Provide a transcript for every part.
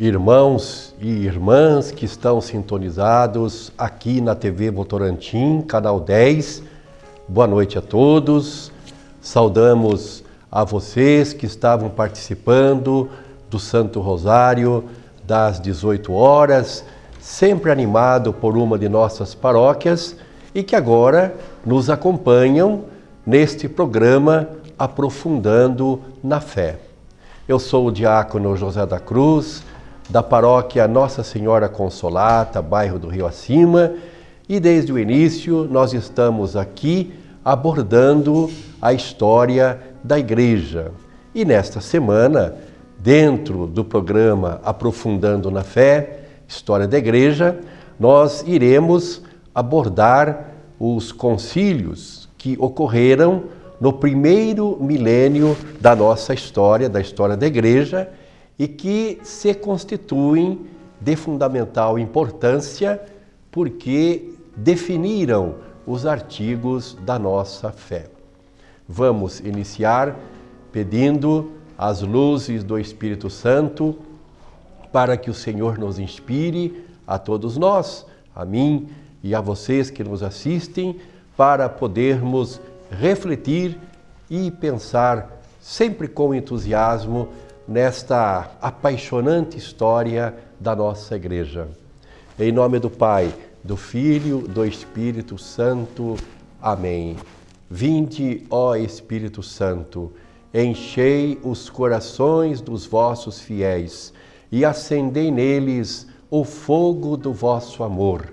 Irmãos e irmãs que estão sintonizados aqui na TV Votorantim, canal 10, boa noite a todos. Saudamos a vocês que estavam participando do Santo Rosário das 18 horas, sempre animado por uma de nossas paróquias e que agora nos acompanham neste programa Aprofundando na Fé. Eu sou o diácono José da Cruz, da paróquia Nossa Senhora Consolata, bairro do Rio Acima, e desde o início nós estamos aqui abordando a história da Igreja. E nesta semana, dentro do programa Aprofundando na Fé, História da Igreja, nós iremos abordar os concílios que ocorreram no primeiro milênio da nossa história, da história da Igreja, e que se constituem de fundamental importância porque definiram os artigos da nossa fé. Vamos iniciar pedindo as luzes do Espírito Santo para que o Senhor nos inspire a todos nós, a mim e a vocês que nos assistem, para podermos refletir e pensar sempre com entusiasmo nesta apaixonante história da nossa Igreja. Em nome do Pai, do Filho, do Espírito Santo. Amém. Vinde, ó Espírito Santo, enchei os corações dos vossos fiéis e acendei neles o fogo do vosso amor.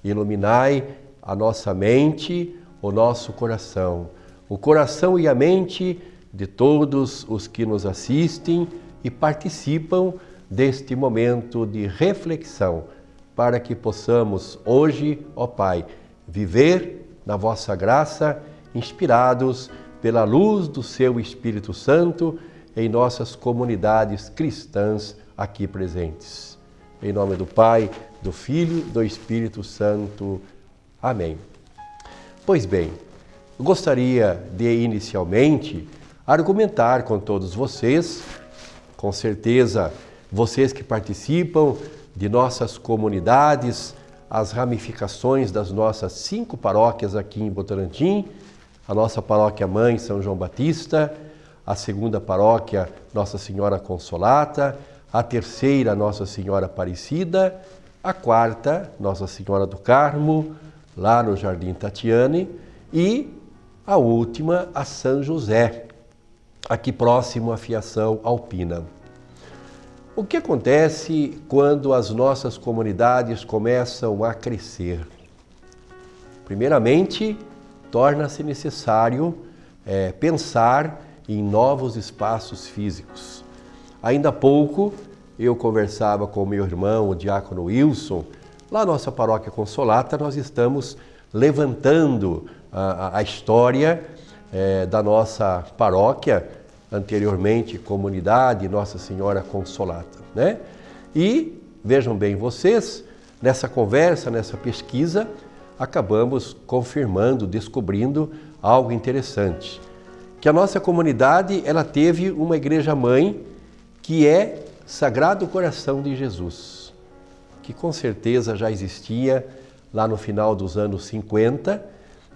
Iluminai a nossa mente, o nosso coração, o coração e a mente de todos os que nos assistem e participam deste momento de reflexão, para que possamos hoje, ó Pai, viver na vossa graça, inspirados pela luz do seu Espírito Santo em nossas comunidades cristãs aqui presentes. Em nome do Pai, do Filho, do Espírito Santo. Amém. Pois bem, gostaria de inicialmente argumentar com todos vocês, com certeza vocês que participam de nossas comunidades, as ramificações das nossas 5 paróquias aqui em Votorantim, a nossa paróquia mãe São João Batista, a 2ª paróquia Nossa Senhora Consolata, a 3ª Nossa Senhora Aparecida, a 4ª Nossa Senhora do Carmo, lá no Jardim Tatiane, e a última, a São José, aqui próximo à Fiação Alpina. O que acontece quando as nossas comunidades começam a crescer? Primeiramente, torna-se necessário pensar em novos espaços físicos. Ainda há pouco, eu conversava com o meu irmão, o diácono Wilson. Lá na nossa paróquia Consolata, nós estamos levantando a história da nossa paróquia, anteriormente comunidade Nossa Senhora Consolata, né? E vejam bem vocês, nessa conversa, nessa pesquisa, acabamos confirmando, descobrindo algo interessante, que a nossa comunidade ela teve uma igreja mãe que é Sagrado Coração de Jesus, que com certeza já existia lá no final dos anos 50,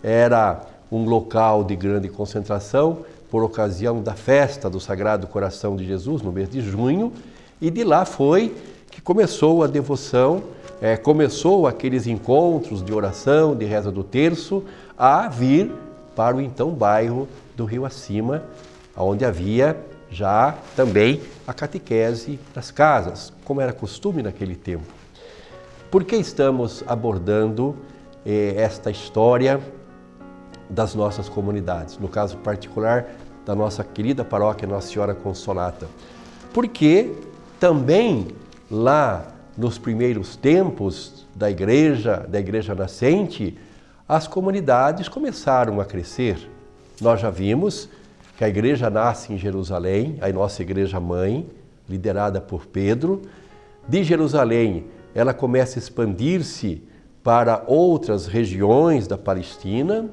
era um local de grande concentração por ocasião da festa do Sagrado Coração de Jesus, no mês de junho, e de lá foi que começou a devoção, começou aqueles encontros de oração, de reza do terço, a vir para o então bairro do Rio Acima, onde havia já também a catequese das casas, como era costume naquele tempo. Por que estamos abordando esta história das nossas comunidades, no caso particular da nossa querida paróquia Nossa Senhora Consolata? Porque também lá nos primeiros tempos da igreja nascente, as comunidades começaram a crescer. Nós já vimos que a igreja nasce em Jerusalém, a nossa igreja mãe, liderada por Pedro. De Jerusalém, ela começa a expandir-se para outras regiões da Palestina.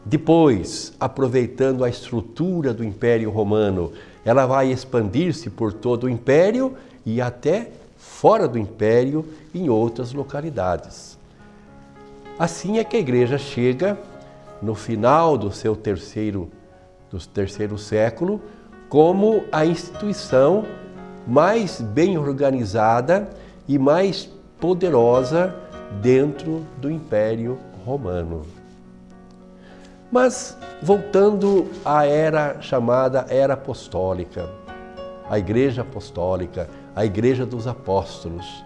Depois, aproveitando a estrutura do Império Romano, ela vai expandir-se por todo o Império e até fora do Império, em outras localidades. Assim é que a Igreja chega, no final do seu terceiro século, como a instituição mais bem organizada e mais poderosa dentro do Império Romano. Mas, voltando à era chamada Era Apostólica, a Igreja Apostólica, a Igreja dos Apóstolos,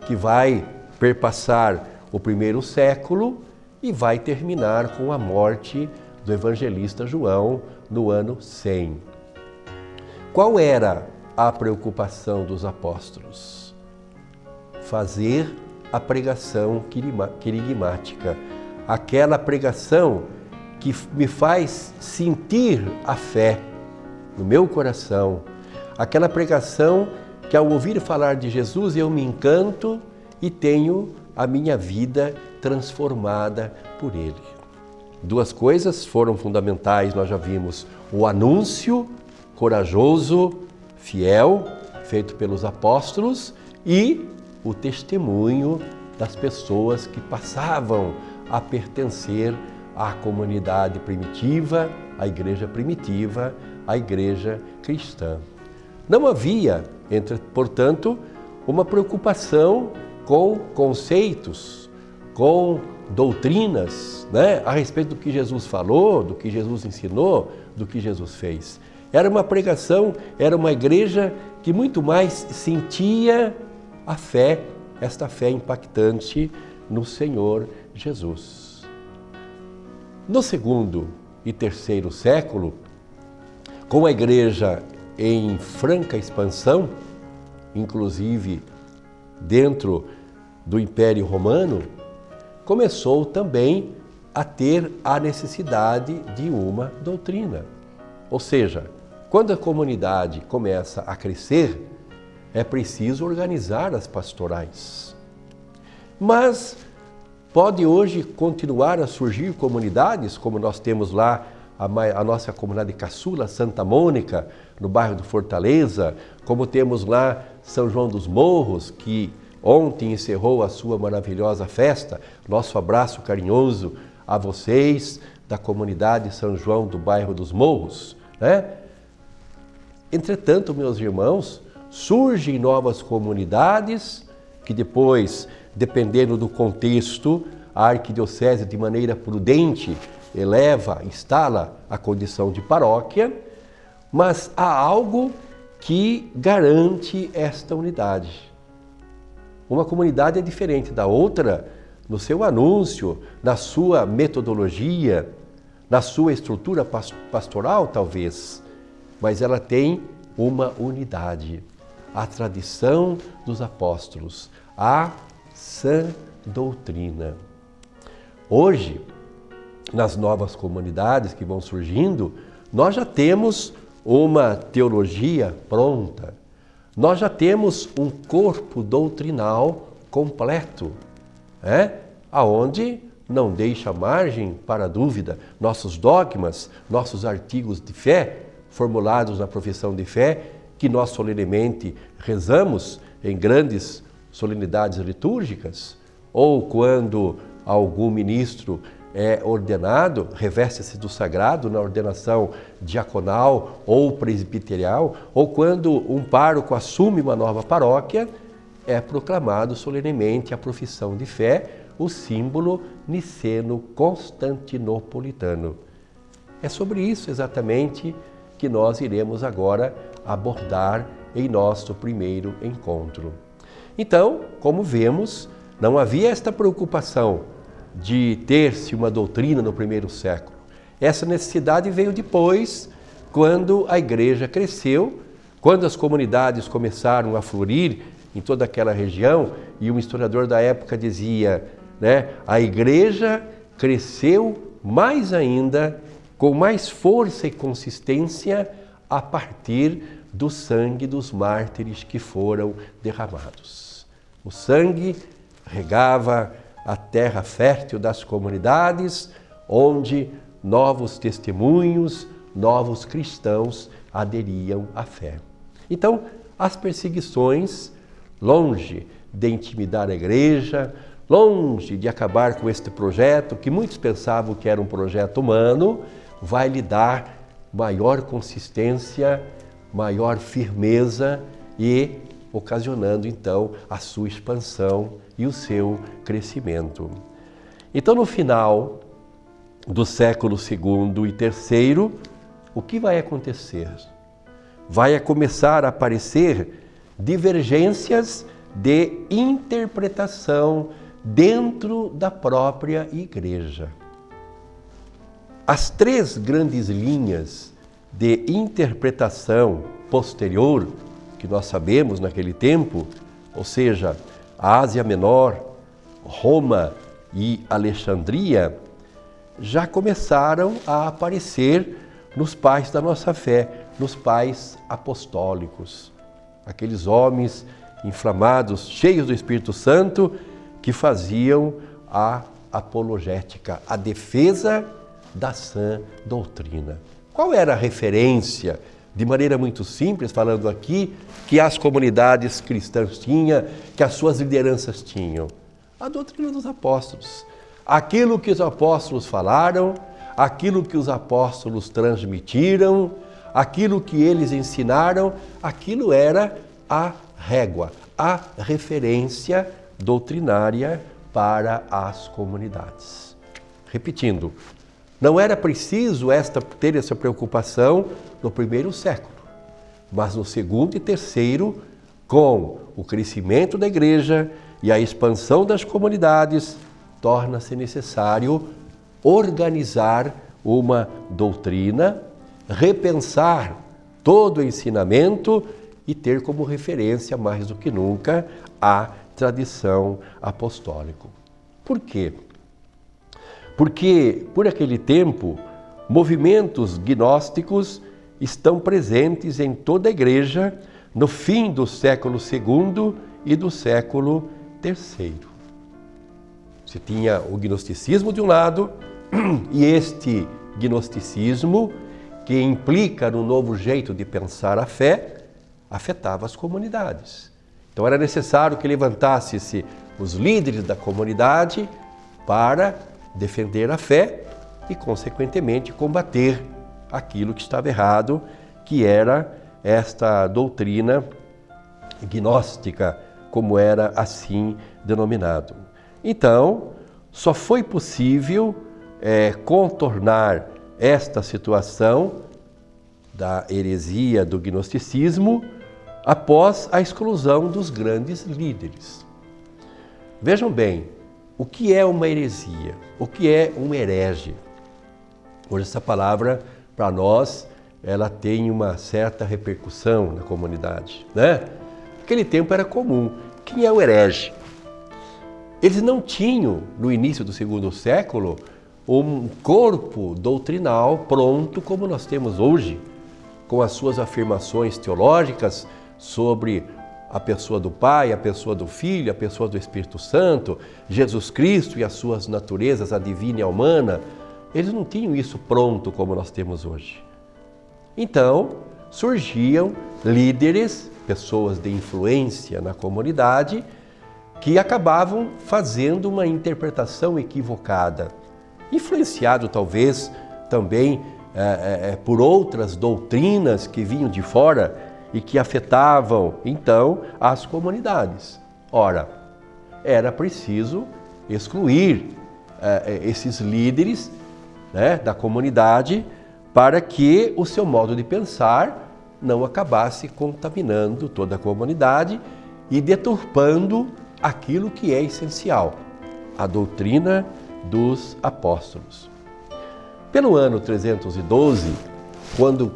que vai perpassar o primeiro século e vai terminar com a morte do evangelista João no ano 100. Qual era a preocupação dos apóstolos? Fazer a pregação querigmática, aquela pregação que me faz sentir a fé no meu coração, aquela pregação que ao ouvir falar de Jesus eu me encanto e tenho a minha vida transformada por Ele. Duas coisas foram fundamentais, nós já vimos: o anúncio corajoso, fiel, feito pelos apóstolos, e o testemunho das pessoas que passavam a pertencer à comunidade primitiva, à igreja primitiva, à igreja cristã. Não havia, portanto, uma preocupação com conceitos, com doutrinas, a respeito do que Jesus falou, do que Jesus ensinou, do que Jesus fez. Era uma pregação, era uma igreja que muito mais sentia a fé, esta fé impactante no Senhor Jesus. No segundo e terceiro século, com a igreja em franca expansão, inclusive dentro do Império Romano, começou também a ter a necessidade de uma doutrina. Ou seja, quando a comunidade começa a crescer, é preciso organizar as pastorais. Mas pode hoje continuar a surgir comunidades, como nós temos lá a nossa comunidade caçula, Santa Mônica, no bairro do Fortaleza, como temos lá São João dos Morros, que ontem encerrou a sua maravilhosa festa. Nosso abraço carinhoso a vocês da comunidade São João do bairro dos Morros, Entretanto, meus irmãos, surgem novas comunidades que depois, dependendo do contexto, a arquidiocese de maneira prudente instala a condição de paróquia, mas há algo que garante esta unidade. Uma comunidade é diferente da outra no seu anúncio, na sua metodologia, na sua estrutura pastoral, talvez, mas ela tem uma unidade, a tradição dos apóstolos, a sã doutrina. Hoje, nas novas comunidades que vão surgindo, nós já temos uma teologia pronta, nós já temos um corpo doutrinal completo, aonde não deixa margem para dúvida. Nossos dogmas, nossos artigos de fé, formulados na profissão de fé, que nós solenemente rezamos em grandes solenidades litúrgicas, ou quando algum ministro é ordenado, reveste-se do sagrado na ordenação diaconal ou presbiterial, ou quando um pároco assume uma nova paróquia, é proclamado solenemente a profissão de fé, o símbolo niceno-constantinopolitano. É sobre isso exatamente que nós iremos agora abordar em nosso primeiro encontro. Então, como vemos, não havia esta preocupação de ter-se uma doutrina no primeiro século. Essa necessidade veio depois, quando a igreja cresceu, quando as comunidades começaram a florir em toda aquela região, e um historiador da época dizia, a igreja cresceu mais ainda, com mais força e consistência, a partir do sangue dos mártires que foram derramados. O sangue regava a terra fértil das comunidades, onde novos testemunhos, novos cristãos aderiam à fé. Então, as perseguições longe de intimidar a igreja, longe de acabar com este projeto, que muitos pensavam que era um projeto humano, vai lhe dar maior consistência, maior firmeza e ocasionando então a sua expansão e o seu crescimento. Então, no final do século II e III, o que vai acontecer? Vai começar a aparecer divergências de interpretação dentro da própria igreja. As três grandes linhas de interpretação posterior, que nós sabemos naquele tempo, ou seja, a Ásia Menor, Roma e Alexandria, já começaram a aparecer nos pais da nossa fé, nos pais apostólicos. Aqueles homens inflamados, cheios do Espírito Santo, que faziam a apologética, a defesa da sã doutrina. Qual era a referência, de maneira muito simples, falando aqui, que as comunidades cristãs tinham, que as suas lideranças tinham? A doutrina dos apóstolos. Aquilo que os apóstolos falaram, aquilo que os apóstolos transmitiram, aquilo que eles ensinaram, aquilo era a régua, a referência doutrinária para as comunidades. Repetindo, não era preciso ter essa preocupação no primeiro século, mas no segundo e terceiro, com o crescimento da igreja e a expansão das comunidades, torna-se necessário organizar uma doutrina, repensar todo o ensinamento e ter como referência, mais do que nunca, a tradição apostólica. Por quê? Porque, por aquele tempo, movimentos gnósticos estão presentes em toda a igreja no fim do século II e do século III. Você tinha o gnosticismo de um lado, e este gnosticismo, que implica no novo jeito de pensar a fé, afetava as comunidades. Então era necessário que levantasse-se os líderes da comunidade para defender a fé e, consequentemente, combater aquilo que estava errado, que era esta doutrina gnóstica, como era assim denominado. Então, só foi possível contornar esta situação da heresia do gnosticismo após a exclusão dos grandes líderes. Vejam bem, o que é uma heresia? O que é um herege? Hoje essa palavra, para nós, ela tem uma certa repercussão na comunidade, né? Naquele tempo era comum. Quem é o herege? Eles não tinham, no início do segundo século, um corpo doutrinal pronto como nós temos hoje, com as suas afirmações teológicas sobre a pessoa do Pai, a pessoa do Filho, a pessoa do Espírito Santo, Jesus Cristo e as suas naturezas, a divina e a humana. Eles não tinham isso pronto como nós temos hoje. Então, surgiam líderes, pessoas de influência na comunidade, que acabavam fazendo uma interpretação equivocada, influenciado talvez também por outras doutrinas que vinham de fora e que afetavam então as comunidades. Ora, era preciso excluir esses líderes, né, da comunidade, para que o seu modo de pensar não acabasse contaminando toda a comunidade e deturpando aquilo que é essencial, a doutrina dos apóstolos. Pelo ano 312, quando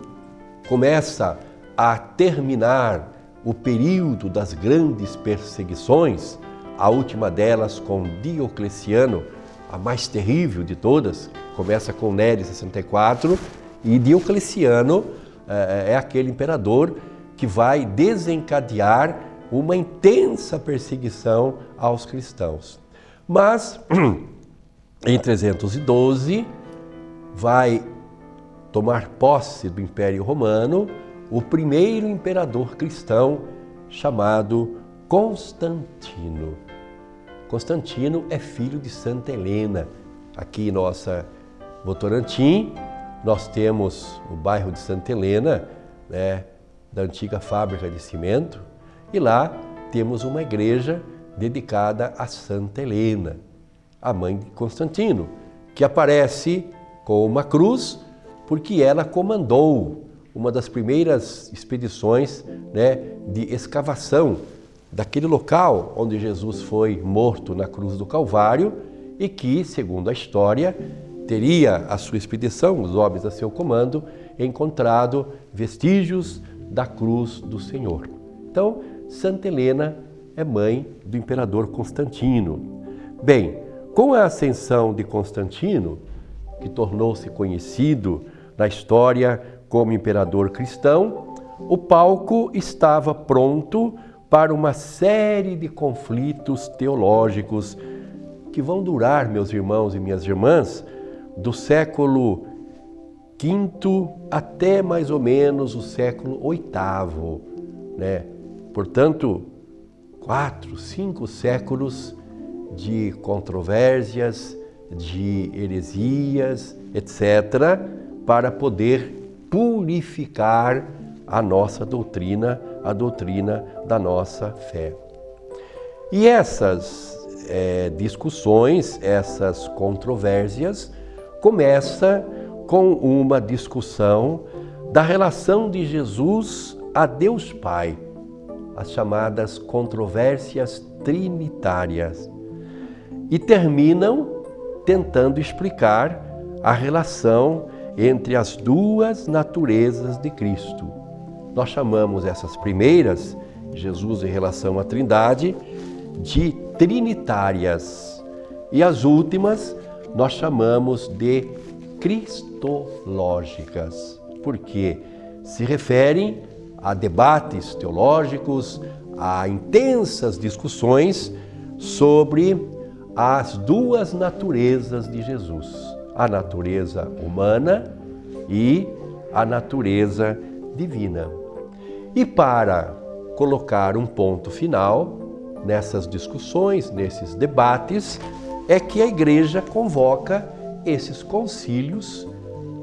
começa a terminar o período das grandes perseguições, a última delas com Diocleciano, a mais terrível de todas, começa com Nério 64, e Diocleciano é aquele imperador que vai desencadear uma intensa perseguição aos cristãos. Mas, em 312, vai tomar posse do Império Romano o primeiro imperador cristão, chamado Constantino. Constantino é filho de Santa Helena. Aqui em nossa Votorantim, nós temos o bairro de Santa Helena, né, da antiga fábrica de cimento, e lá temos uma igreja dedicada a Santa Helena, a mãe de Constantino, que aparece com uma cruz porque ela comandou uma das primeiras expedições, né, de escavação daquele local onde Jesus foi morto na cruz do Calvário e que, segundo a história, teria a sua expedição, os homens a seu comando, encontrado vestígios da cruz do Senhor. Então, Santa Helena é mãe do imperador Constantino. Bem, com a ascensão de Constantino, que tornou-se conhecido na história como imperador cristão, o palco estava pronto para uma série de conflitos teológicos que vão durar, meus irmãos e minhas irmãs, do século V até mais ou menos o século VIII, né? Portanto, 4, 5 séculos de controvérsias, de heresias, etc., para poder purificar a nossa doutrina, a doutrina da nossa fé. E essas discussões, essas controvérsias, começa com uma discussão da relação de Jesus a Deus Pai, as chamadas controvérsias trinitárias, e terminam tentando explicar a relação entre as duas naturezas de Cristo. Nós chamamos essas primeiras, Jesus em relação à Trindade, de trinitárias, e as últimas nós chamamos de cristológicas, porque se referem a debates teológicos, a intensas discussões sobre as duas naturezas de Jesus, a natureza humana e a natureza divina. E para colocar um ponto final nessas discussões, nesses debates, é que a Igreja convoca esses concílios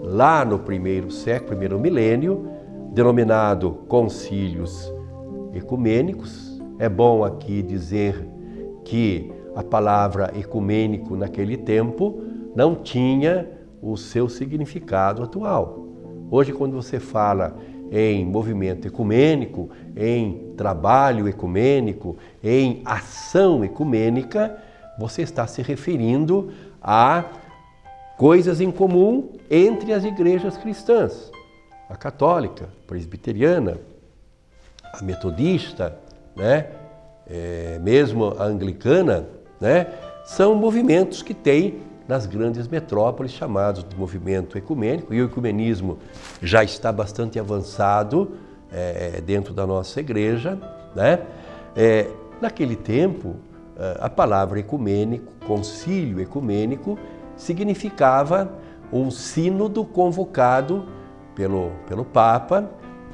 lá no primeiro século, primeiro milênio, denominado concílios ecumênicos. É bom aqui dizer que a palavra ecumênico naquele tempo não tinha o seu significado atual. Hoje, quando você fala em movimento ecumênico, em trabalho ecumênico, em ação ecumênica, você está se referindo a coisas em comum entre as igrejas cristãs. A católica, a presbiteriana, a metodista, né? Mesmo a anglicana, né? São movimentos que têm nas grandes metrópoles chamados de movimento ecumênico, e o ecumenismo já está bastante avançado dentro da nossa igreja, né? Naquele tempo, a palavra ecumênico, concílio ecumênico, significava um sínodo convocado pelo Papa,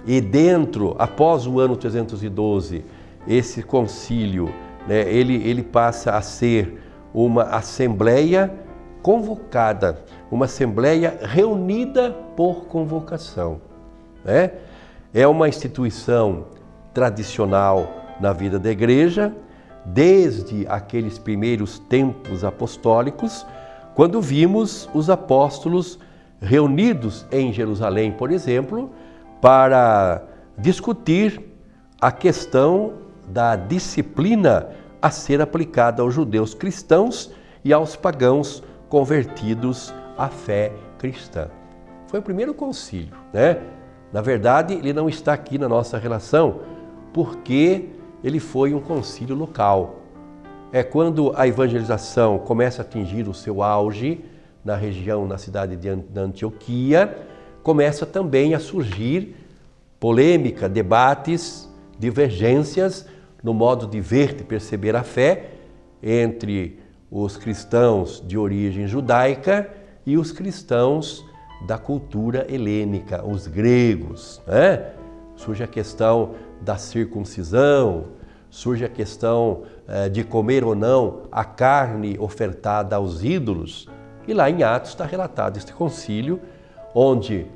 e dentro, após o ano 312, esse concílio, né, ele passa a ser uma assembleia convocada, uma assembleia reunida por convocação, né? É uma instituição tradicional na vida da igreja, desde aqueles primeiros tempos apostólicos, quando vimos os apóstolos reunidos em Jerusalém, por exemplo, para discutir a questão da disciplina a ser aplicada aos judeus cristãos e aos pagãos convertidos à fé cristã. Foi o primeiro concílio, né? Na verdade, ele não está aqui na nossa relação, porque ele foi um concílio local. É quando a evangelização começa a atingir o seu auge na região, na cidade de Antioquia, começa também a surgir polêmica, debates, divergências no modo de ver, de perceber a fé entre os cristãos de origem judaica e os cristãos da cultura helênica, os gregos, né? Surge a questão da circuncisão, surge a questão de comer ou não a carne ofertada aos ídolos. E lá em Atos está relatado este concílio, onde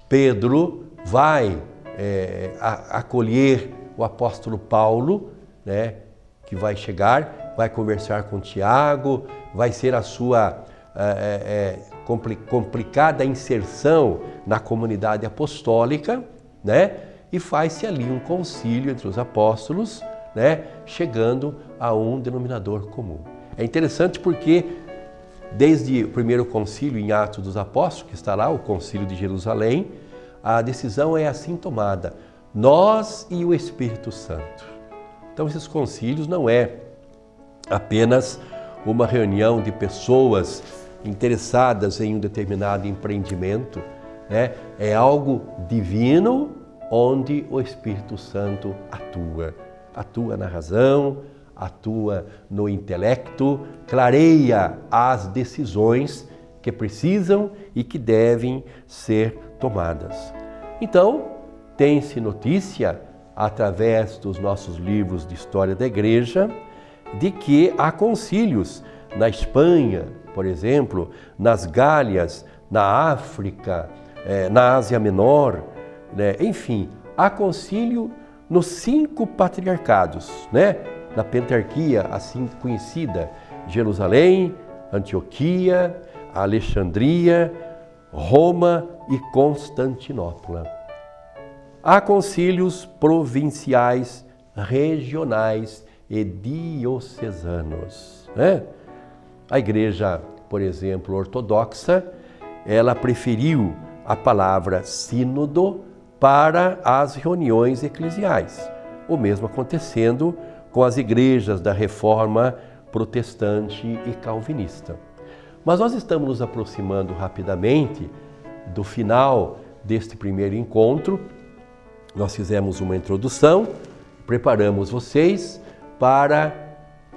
Pedro vai acolher o apóstolo Paulo, né, que vai chegar, vai conversar com Tiago, vai ser a sua complicada inserção na comunidade apostólica, né, e faz-se ali um concílio entre os apóstolos, né, chegando a um denominador comum. É interessante porque desde o primeiro concílio em Atos dos Apóstolos, que está lá, o concílio de Jerusalém, a decisão é assim tomada: nós e o Espírito Santo. Então esses concílios não é apenas uma reunião de pessoas interessadas em um determinado empreendimento, né? É algo divino onde o Espírito Santo atua. Atua na razão, atua no intelecto, clareia as decisões que precisam e que devem ser tomadas. Então, tem-se notícia, através dos nossos livros de história da Igreja, de que há concílios na Espanha, por exemplo, nas Gálias, na África, na Ásia Menor, né? Enfim, há concílio nos 5 patriarcados, né? Na Pentarquia, assim conhecida, Jerusalém, Antioquia, Alexandria, Roma e Constantinopla. Há concílios provinciais, regionais e diocesanos, né? A Igreja, por exemplo, ortodoxa, ela preferiu a palavra sínodo para as reuniões eclesiais. O mesmo acontecendo com as igrejas da Reforma protestante e calvinista. Mas nós estamos nos aproximando rapidamente do final deste primeiro encontro. Nós fizemos uma introdução, preparamos vocês para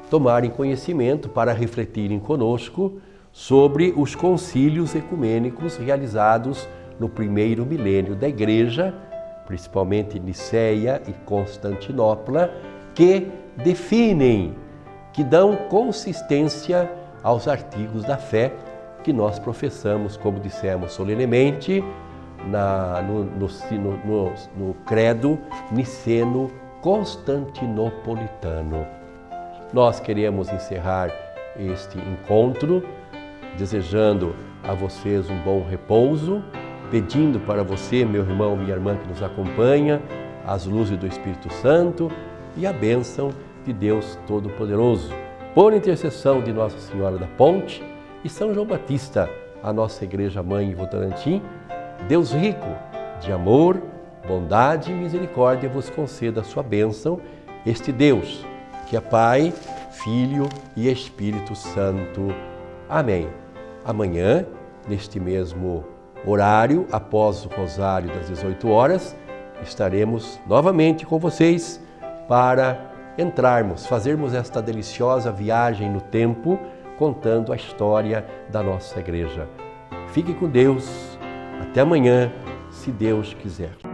tomarem conhecimento, para refletirem conosco sobre os concílios ecumênicos realizados no primeiro milênio da Igreja, principalmente Niceia e Constantinopla, que definem, que dão consistência aos artigos da fé que nós professamos, como dissemos solenemente, no credo niceno-constantinopolitano. Nós queremos encerrar este encontro desejando a vocês um bom repouso, pedindo para você, meu irmão, minha irmã que nos acompanha, as luzes do Espírito Santo e a bênção de Deus Todo-Poderoso. Por intercessão de Nossa Senhora da Ponte e São João Batista, a nossa Igreja Mãe em Votorantim, Deus rico de amor, bondade e misericórdia vos conceda a sua bênção, este Deus, que é Pai, Filho e Espírito Santo. Amém. Amanhã, neste mesmo horário, após o Rosário das 18 horas, estaremos novamente com vocês para fazermos esta deliciosa viagem no tempo, contando a história da nossa Igreja. Fique com Deus. Até amanhã, se Deus quiser.